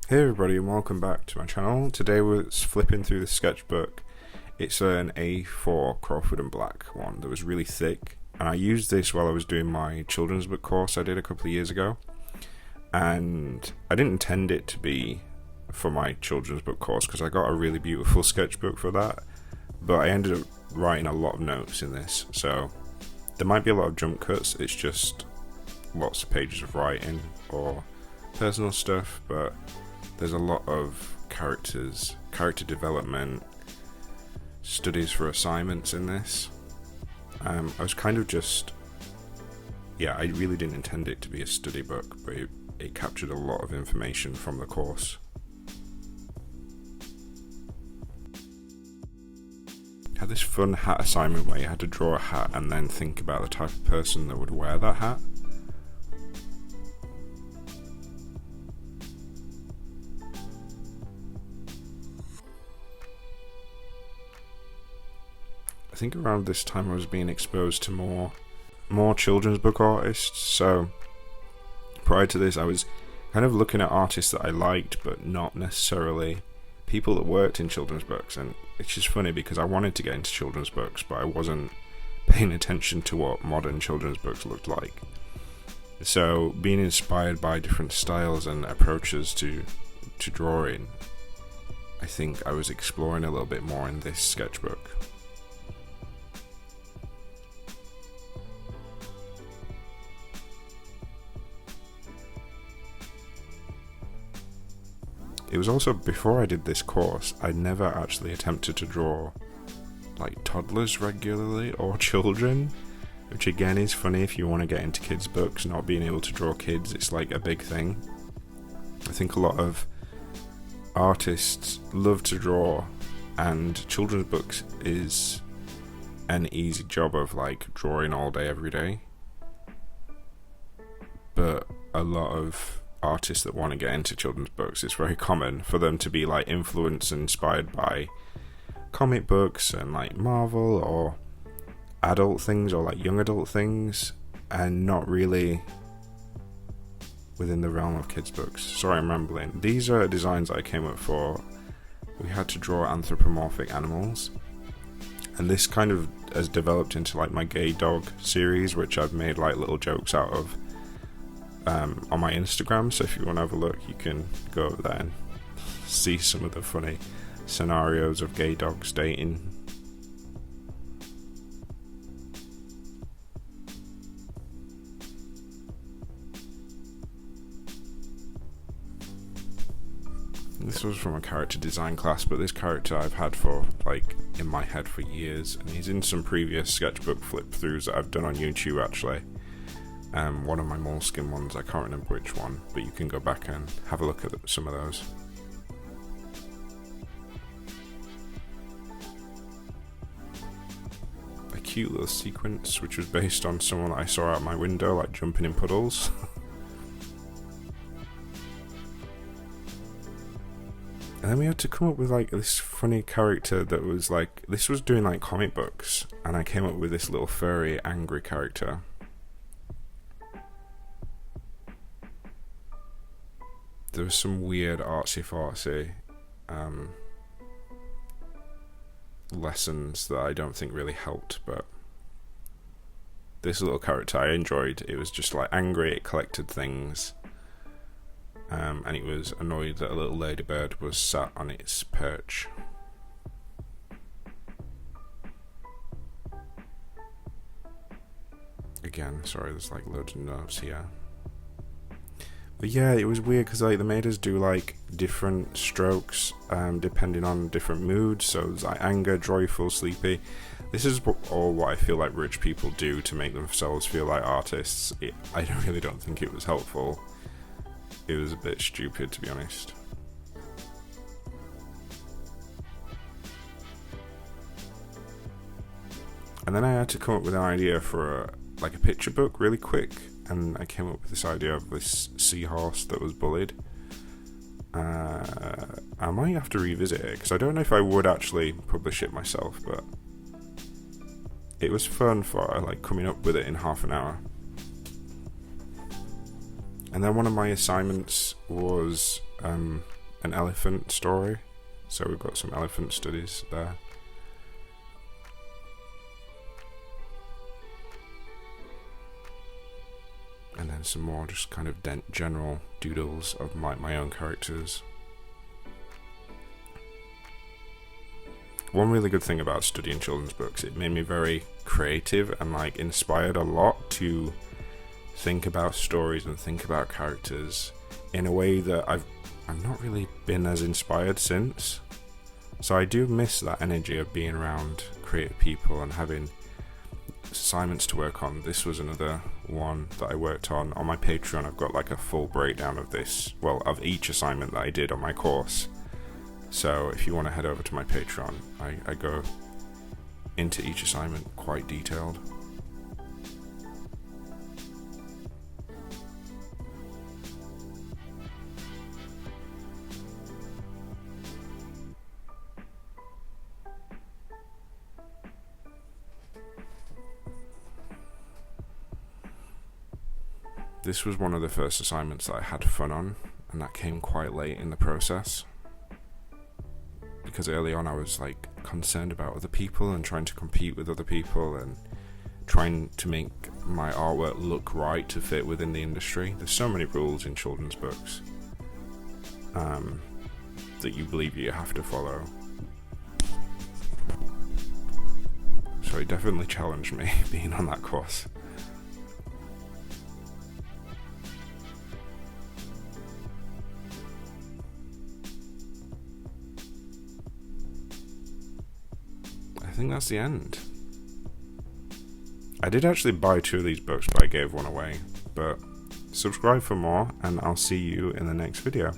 Hey everybody and welcome back to my channel. Today we're flipping through the sketchbook. It's an A4 Crawford and Black one that was really thick, and I used this while I was doing my children's book course I did a couple of years ago, and I didn't intend it to be for my children's book course because I got a really beautiful sketchbook for that, but I ended up writing a lot of notes in this, so there might be a lot of jump cuts. It's just lots of pages of writing or personal stuff, but there's a lot of character development, studies for assignments in this. I was kind of just, I really didn't intend it to be a study book, but it captured a lot of information from the course. I had this fun hat assignment where you had to draw a hat and then think about the type of person that would wear that hat. I think around this time I was being exposed to more children's book artists, so prior to this I was kind of looking at artists that I liked but not necessarily people that worked in children's books, and it's just funny because I wanted to get into children's books but I wasn't paying attention to what modern children's books looked like. So being inspired by different styles and approaches to drawing, I think I was exploring a little bit more in this sketchbook. It was also before I did this course, I never actually attempted to draw like toddlers regularly or children, which again is funny if you want to get into kids books. Not being able to draw kids, it's like a big thing. I think a lot of artists love to draw, and children's books is an easy job of like drawing all day every day, but a lot of artists that want to get into children's books, it's very common for them to be like influenced and inspired by comic books and like Marvel or adult things or like young adult things, and not really within the realm of kids books. Sorry, I'm rambling. These are designs I came up for. We had to draw anthropomorphic animals, and this kind of has developed into like my gay dog series, which I've made like little jokes out of on my Instagram, so if you want to have a look you can go over there and see some of the funny scenarios of gay dogs dating. This was from a character design class, but this character I've had for like in my head for years, and he's in some previous sketchbook flip throughs that I've done on YouTube actually. One of my moleskin ones, I can't remember which one, but you can go back and have a look at some of those. A cute little sequence which was based on someone that I saw out my window like jumping in puddles. And then we had to come up with like this funny character that was like, this was doing like comic books, and I came up with this little furry angry character. There was some weird artsy-fartsy lessons that I don't think really helped, but this little character I enjoyed. It was just like angry, it collected things, and it was annoyed that a little ladybird was sat on its perch. Again, sorry, there's like loads of notes here. But yeah, it was weird because like they made us do like different strokes depending on different moods. So it was like anger, joyful, sleepy. This is all what I feel like rich people do to make themselves feel like artists. I really don't think it was helpful. It was a bit stupid, to be honest. And then I had to come up with an idea for like a picture book really quick, and I came up with this idea of this seahorse that was bullied. I might have to revisit it because I don't know if I would actually publish it myself, but it was fun for like coming up with it in half an hour. And then one of my assignments was an elephant story, so we've got some elephant studies there. And then some more just kind of general doodles of my own characters. One really good thing about studying children's books, it made me very creative and like inspired a lot to think about stories and think about characters in a way that I've not really been as inspired since. So I do miss that energy of being around creative people and having assignments to work on. This was another one that I worked on my Pateron. I've got like a full breakdown of this, well, of each assignment that I did on my course. So if you want to head over to my Pateron, I go into each assignment quite detailed. This was one of the first assignments that I had fun on, and that came quite late in the process. Because early on I was like concerned about other people and trying to compete with other people and trying to make my artwork look right to fit within the industry. There's so many rules in children's books that you believe you have to follow. So it definitely challenged me being on that course. I think that's the end. I did actually buy 2 of these books, but I gave one away. But subscribe for more, and I'll see you in the next video.